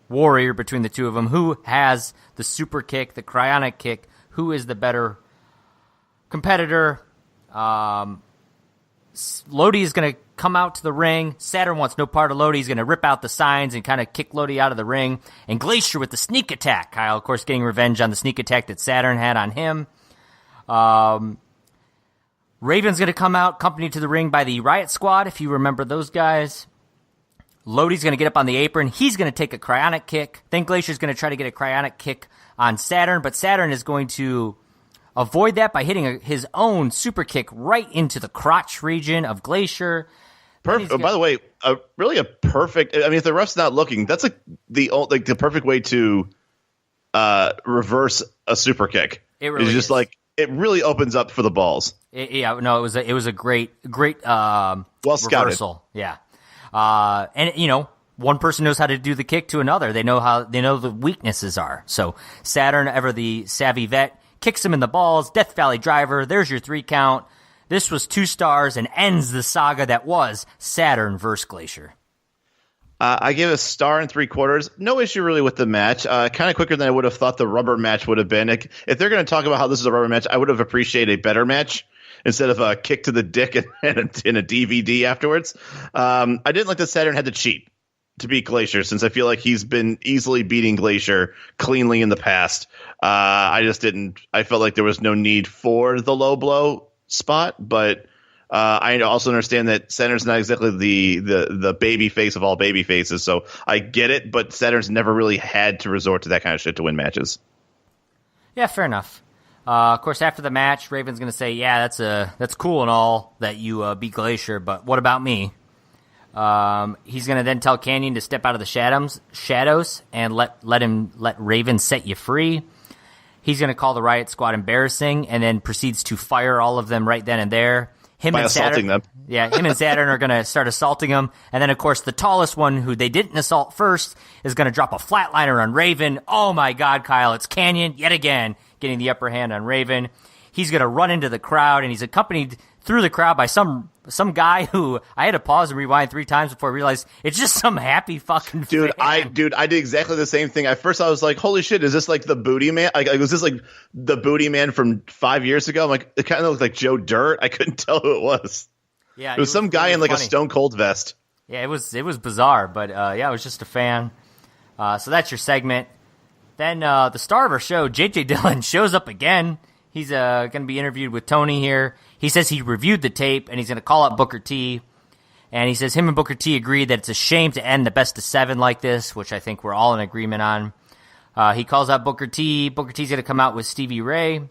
warrior between the two of them, who has the super kick, the cryonic kick, who is the better competitor. Lodi is going to come out to the ring. Saturn wants no part of Lodi. He's going to rip out the signs and kind of kick Lodi out of the ring. And Glacier with the sneak attack. Kyle, of course, getting revenge on the sneak attack that Saturn had on him. Raven's going to come out, accompanied to the ring by the Riot Squad, if you remember those guys. Lodi's going to get up on the apron. He's going to take a cryonic kick. Then Glacier's going to try to get a cryonic kick on Saturn, but Saturn is going to avoid that by hitting his own super kick right into the crotch region of Glacier. Perfect. By the way, really a perfect. I mean, if the ref's not looking, that's the perfect way to reverse a super kick. It really is. Like it really opens up for the balls. It was a great well reversal. Scouted. Yeah, and one person knows how to do the kick to another. They know the weaknesses are. So Saturn, ever the savvy vet, kicks him in the balls. Death Valley Driver. There's your 3 count. This was 2 stars and ends the saga that was Saturn versus Glacier. I give a 1 3/4. No issue really with the match. Kind of quicker than I would have thought the rubber match would have been. If they're going to talk about how this is a rubber match, I would have appreciated a better match. instead of a kick to the dick and a DVD afterwards. I didn't like that Saturn had to cheat to beat Glacier, since I feel like he's been easily beating Glacier cleanly in the past. I just didn't. I felt like there was no need for the low blow spot, but I also understand that Saturn's not exactly the baby face of all baby faces, so I get it. But Saturn's never really had to resort to that kind of shit to win matches. Yeah, fair enough. Of course, after the match, Raven's going to say, "Yeah, that's cool and all that you beat Glacier, but what about me?" He's going to then tell Canyon to step out of the shadows and let Raven set you free. He's going to call the Riot Squad embarrassing and then proceeds to fire all of them right then and there. By assaulting them. Yeah, him and Saturn are going to start assaulting him. And then, of course, the tallest one, who they didn't assault first, is going to drop a flatliner on Raven. Oh, my God, Kyle, it's Canyon yet again getting the upper hand on Raven. He's going to run into the crowd, and he's accompanied through the crowd by some guy who I had to pause and rewind 3 times before I realized it's just some happy fucking dude. fan. I did exactly the same thing. At first, I was like, "Holy shit, is this like the Booty Man? Like, was this like the Booty Man from 5 years ago?" I'm like, it kind of looked like Joe Dirt. I couldn't tell who it was. Yeah, it was some guy in like funny. A Stone Cold vest. Yeah, it was bizarre, but yeah, I was just a fan. So that's your segment. Then the star of our show, JJ Dillon, shows up again. He's going to be interviewed with Tony here. He says he reviewed the tape, and he's going to call up Booker T. And he says him and Booker T agreed that it's a shame to end the best of 7 like this, which I think we're all in agreement on. He calls out Booker T. Booker T's going to come out with Stevie Ray,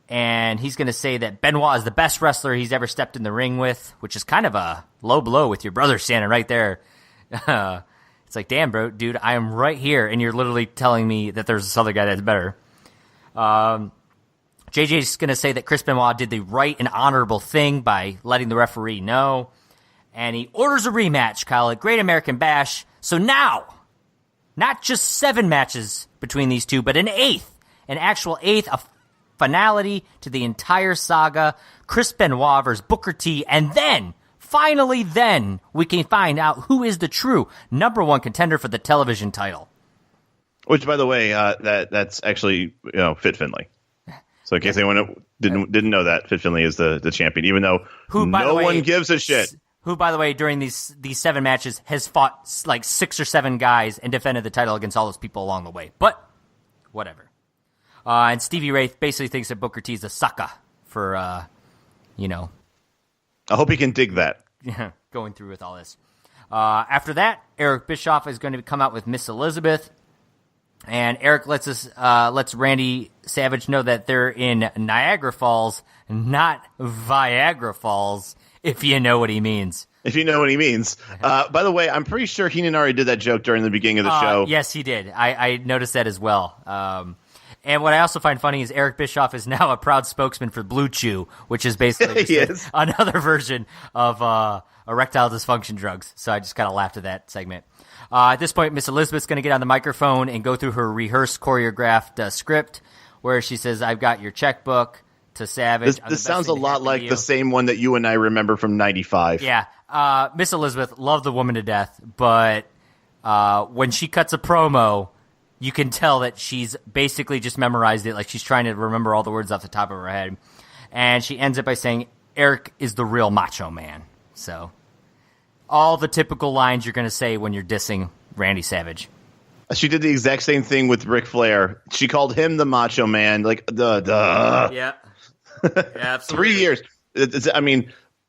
and he's going to say that Benoit is the best wrestler he's ever stepped in the ring with, which is kind of a low blow with your brother standing right there. It's like, damn, bro, dude, I am right here, and you're literally telling me that there's this other guy that's better. JJ's going to say that Chris Benoit did the right and honorable thing by letting the referee know. And he orders a rematch, Kyle, at Great American Bash. So now, not just 7 matches between these two, but an actual eighth, a finality to the entire saga. Chris Benoit versus Booker T. And then, finally then, we can find out who is the true #1 contender for the television title. Which, by the way, that's actually Fit Finlay. So in case anyone didn't know that, Fit Finlay is the champion, even though no one gives a shit. Who, by the way, during these 7 matches has fought like 6 or 7 guys and defended the title against all those people along the way. But whatever. And Stevie Ray basically thinks that Booker T is a sucker for, I hope he can dig that. Going through with all this. After that, Eric Bischoff is going to come out with Miss Elizabeth. And Eric lets Randy Savage know that they're in Niagara Falls, not Viagra Falls, if you know what he means. If you know what he means. By the way, I'm pretty sure Heenan already did that joke during the beginning of the show. Yes, he did. I noticed that as well. And what I also find funny is Eric Bischoff is now a proud spokesman for Blue Chew, which is basically another version of erectile dysfunction drugs. So I just kind of laughed at that segment. At this point, Miss Elizabeth's going to get on the microphone and go through her rehearsed, choreographed script, where she says, "I've got your checkbook," to Savage. This sounds a lot like the same one that you and I remember from '95. Yeah. Miss Elizabeth, loved the woman to death, but when she cuts a promo, you can tell that she's basically just memorized it, like she's trying to remember all the words off the top of her head. And she ends up by saying, "Eric is the real macho man." So all the typical lines you're going to say when you're dissing Randy Savage. She did the exact same thing with Ric Flair. She called him the Macho Man. Like, duh. Yeah. Absolutely. 3 years.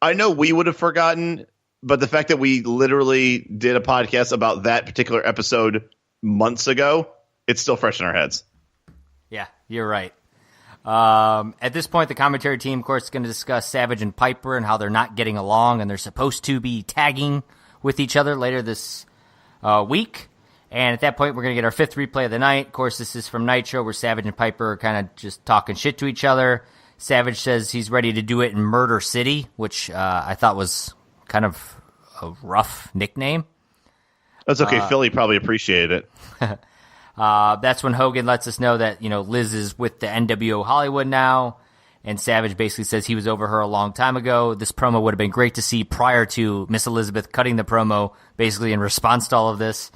I know we would have forgotten, but the fact that we literally did a podcast about that particular episode months ago, it's still fresh in our heads. Yeah, you're right. At this point, the commentary team, of course, is going to discuss Savage and Piper and how they're not getting along, and they're supposed to be tagging with each other later this week. And at that point, we're going to get our 5th replay of the night. Of course, this is from Nitro, where Savage and Piper are kind of just talking shit to each other. Savage says he's ready to do it in Murder City, which I thought was kind of a rough nickname. That's okay. Philly probably appreciated it. That's when Hogan lets us know that, Liz is with the NWO Hollywood now, and Savage basically says he was over her a long time ago. This promo would have been great to see prior to Miss Elizabeth cutting the promo, basically in response to all of this.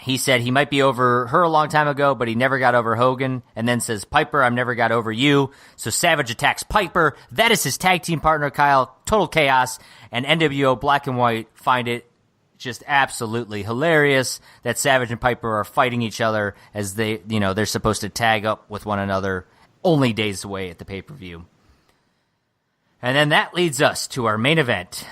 he said he might be over her a long time ago, but he never got over Hogan, and then says, Piper, I've never got over you. So Savage attacks Piper. That is his tag team partner, Kyle. Total chaos. And NWO Black and White find it just absolutely hilarious that Savage and Piper are fighting each other as they're supposed to tag up with one another only days away at the pay-per-view. And then that leads us to our main event.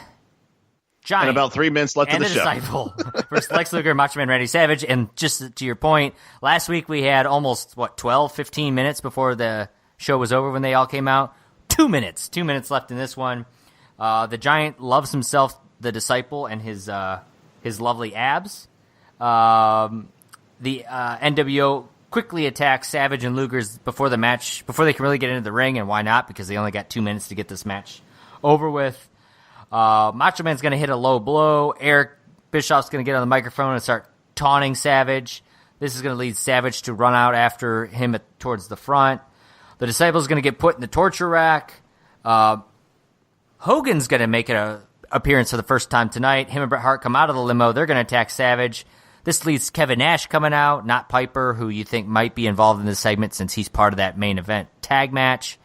Giant and about 3 minutes left in the show. And the Disciple versus Lex Luger and Macho Man Randy Savage. And just to your point, last week we had almost, 12, 15 minutes before the show was over when they all came out. 2 minutes. 2 minutes left in this one. The Giant loves himself, the Disciple, and his lovely abs. The NWO quickly attacks Savage and Luger's before the match, before they can really get into the ring, and why not? Because they only got 2 minutes to get this match over with. Macho Man's going to hit a low blow. Eric Bischoff's going to get on the microphone and start taunting Savage. This is going to lead Savage to run out after him towards the front. The Disciple's going to get put in the torture rack. Hogan's going to make an appearance for the first time tonight. Him and Bret Hart come out of the limo. They're going to attack Savage. This leads Kevin Nash coming out, not Piper, who you think might be involved in this segment since he's part of that main event tag match.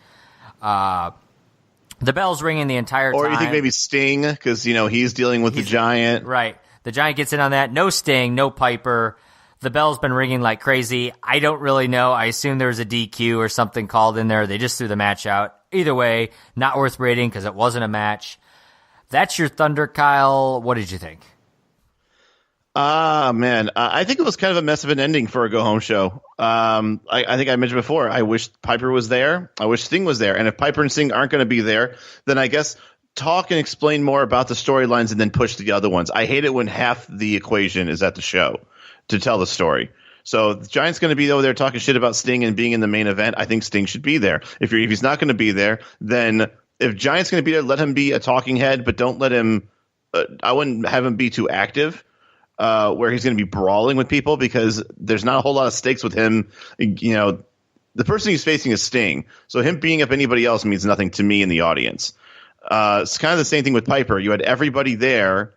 The bell's ringing the entire time. Or you think maybe Sting, because, he's dealing with the Giant. Right. The Giant gets in on that. No Sting, no Piper. The bell's been ringing like crazy. I don't really know. I assume there was a DQ or something called in there. They just threw the match out. Either way, not worth rating because it wasn't a match. That's your Thunder, Kyle. What did you think? Man, I think it was kind of a mess of an ending for a go-home show. I think I mentioned before, I wish Piper was there. I wish Sting was there. And if Piper and Sting aren't going to be there, then I guess talk and explain more about the storylines and then push the other ones. I hate it when half the equation is at the show to tell the story. So the Giant's going to be over there talking shit about Sting and being in the main event. I think Sting should be there. If he's not going to be there, then if Giant's going to be there, let him be a talking head, but don't let him I wouldn't have him be too active. Where he's going to be brawling with people because there's not a whole lot of stakes with him. The person he's facing is Sting. So him beating up anybody else means nothing to me in the audience. It's kind of the same thing with Piper. You had everybody there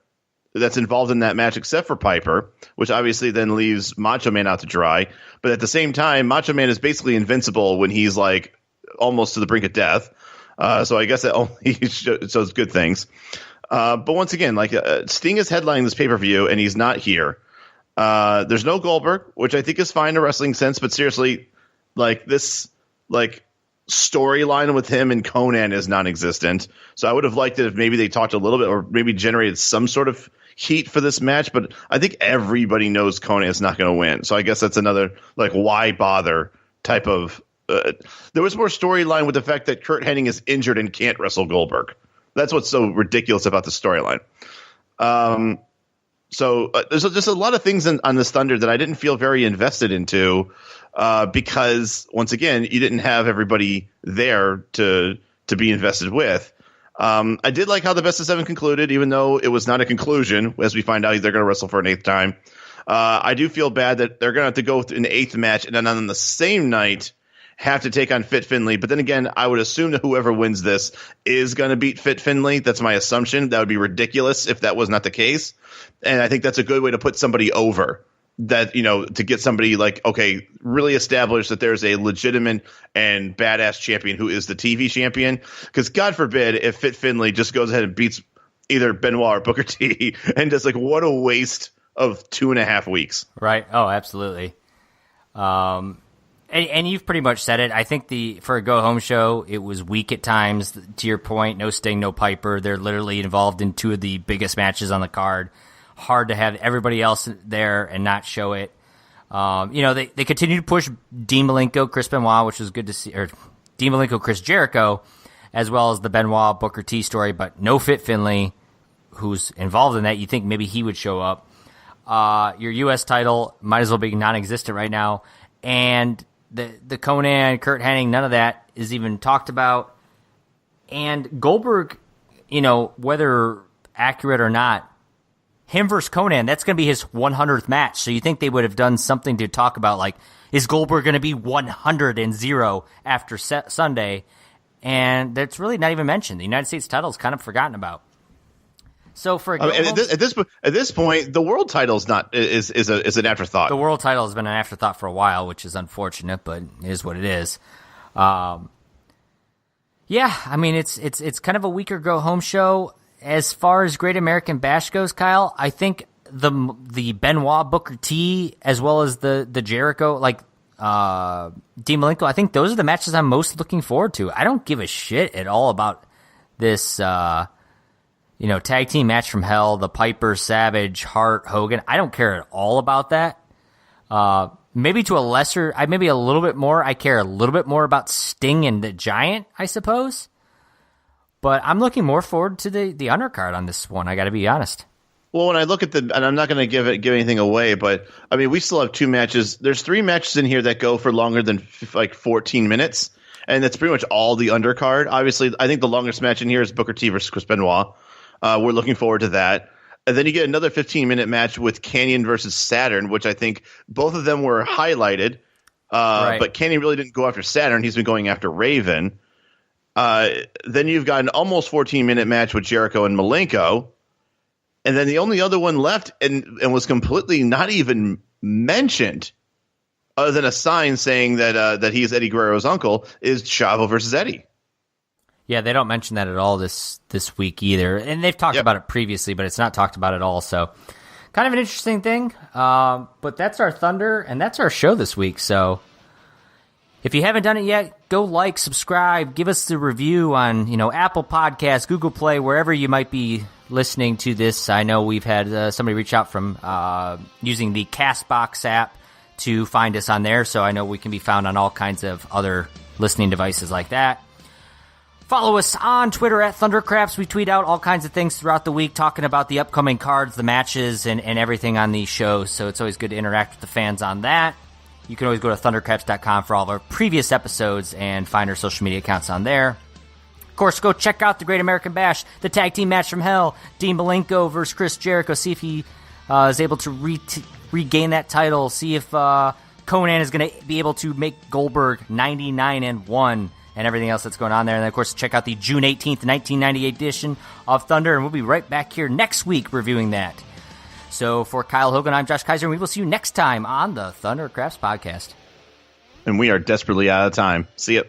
that's involved in that match except for Piper, which obviously then leaves Macho Man out to dry. But at the same time, Macho Man is basically invincible when he's like almost to the brink of death. So I guess that only shows good things. But once again, Sting is headlining this pay-per-view, and he's not here. There's no Goldberg, which I think is fine in a wrestling sense, but seriously, this storyline with him and Conan is non-existent. So I would have liked it if maybe they talked a little bit or maybe generated some sort of heat for this match, but I think everybody knows Conan is not going to win. So I guess that's another, why bother type of... there was more storyline with the fact that Kurt Hennig is injured and can't wrestle Goldberg. That's what's so ridiculous about the storyline. So there's just a lot of things on this Thunder that I didn't feel very invested into because, once again, you didn't have everybody there to be invested with. I did like how the best of 7 concluded, even though it was not a conclusion, as we find out they're going to wrestle for an 8th time. I do feel bad that they're going to have to go through an 8th match and then on the same night have to take on Fit Finlay. But then again, I would assume that whoever wins this is going to beat Fit Finlay. That's my assumption. That would be ridiculous if that was not the case. And I think that's a good way to put somebody over. That, to get somebody really establish that there's a legitimate and badass champion who is the TV champion. Because God forbid if Fit Finlay just goes ahead and beats either Benoit or Booker T and just what a waste of 2.5 weeks. Right. Oh, absolutely. And you've pretty much said it. I think for a go-home show, it was weak at times. To your point, no Sting, no Piper. They're literally involved in 2 of the biggest matches on the card. Hard to have everybody else there and not show it. They continue to push Dean Malenko, Chris Benoit, which was good to see, or Dean Malenko, Chris Jericho, as well as the Benoit Booker T story, but no Fit Finlay, who's involved in that. You think maybe he would show up. Your U.S. title might as well be non-existent right now. And the Conan, Kurt Hennig, none of that is even talked about. And Goldberg, whether accurate or not, him versus Conan, that's going to be his 100th match. So you think they would have done something to talk about, is Goldberg going to be 100-0 after Sunday? And that's really not even mentioned. The United States title is kind of forgotten about. So for at this point, the world title is an afterthought. The world title has been an afterthought for a while, which is unfortunate, but it is what it is. Yeah, I mean it's kind of a weaker go home show as far as Great American Bash goes. Kyle, I think the Benoit Booker T as well as the Jericho Dean Malenko, I think those are the matches I'm most looking forward to. I don't give a shit at all about this tag team match from hell, the Piper, Savage, Hart, Hogan. I don't care at all about that. Maybe to a lesser, maybe a little bit more. I care a little bit more about Sting and the Giant, I suppose. But I'm looking more forward to the undercard on this one. I got to be honest. Well, when I look at and I'm not going to give anything away, but I mean, we still have 2 matches. There's 3 matches in here that go for longer than 14 minutes, and that's pretty much all the undercard. Obviously, I think the longest match in here is Booker T versus Chris Benoit. We're looking forward to that. And then you get another 15-minute match with Kanyon versus Saturn, which I think both of them were highlighted. Right. But Kanyon really didn't go after Saturn. He's been going after Raven. Then you've got an almost 14-minute match with Jericho and Malenko. And then the only other one left and was completely not even mentioned other than a sign saying that he is Eddie Guerrero's uncle is Chavo versus Eddie. Yeah, they don't mention that at all this week either. And they've talked about it previously, but it's not talked about at all. So kind of an interesting thing. But that's our Thunder, and that's our show this week. So if you haven't done it yet, go like, subscribe, give us the review on Apple Podcasts, Google Play, wherever you might be listening to this. I know we've had somebody reach out from using the Castbox app to find us on there. So I know we can be found on all kinds of other listening devices like that. Follow us on Twitter at Thundercraps. We tweet out all kinds of things throughout the week, talking about the upcoming cards, the matches, and everything on these shows. So it's always good to interact with the fans on that. You can always go to thundercraps.com for all of our previous episodes and find our social media accounts on there. Of course, go check out the Great American Bash, the tag team match from hell, Dean Malenko versus Chris Jericho. See if he is able to regain that title. See if Conan is going to be able to make Goldberg 99-1. And everything else that's going on there. And, of course, check out the June 18th, 1998 edition of Thunder, and we'll be right back here next week reviewing that. So for Kyle Hogan, I'm Josh Kaiser, and we will see you next time on the Thundercrafts Podcast. And we are desperately out of time. See ya.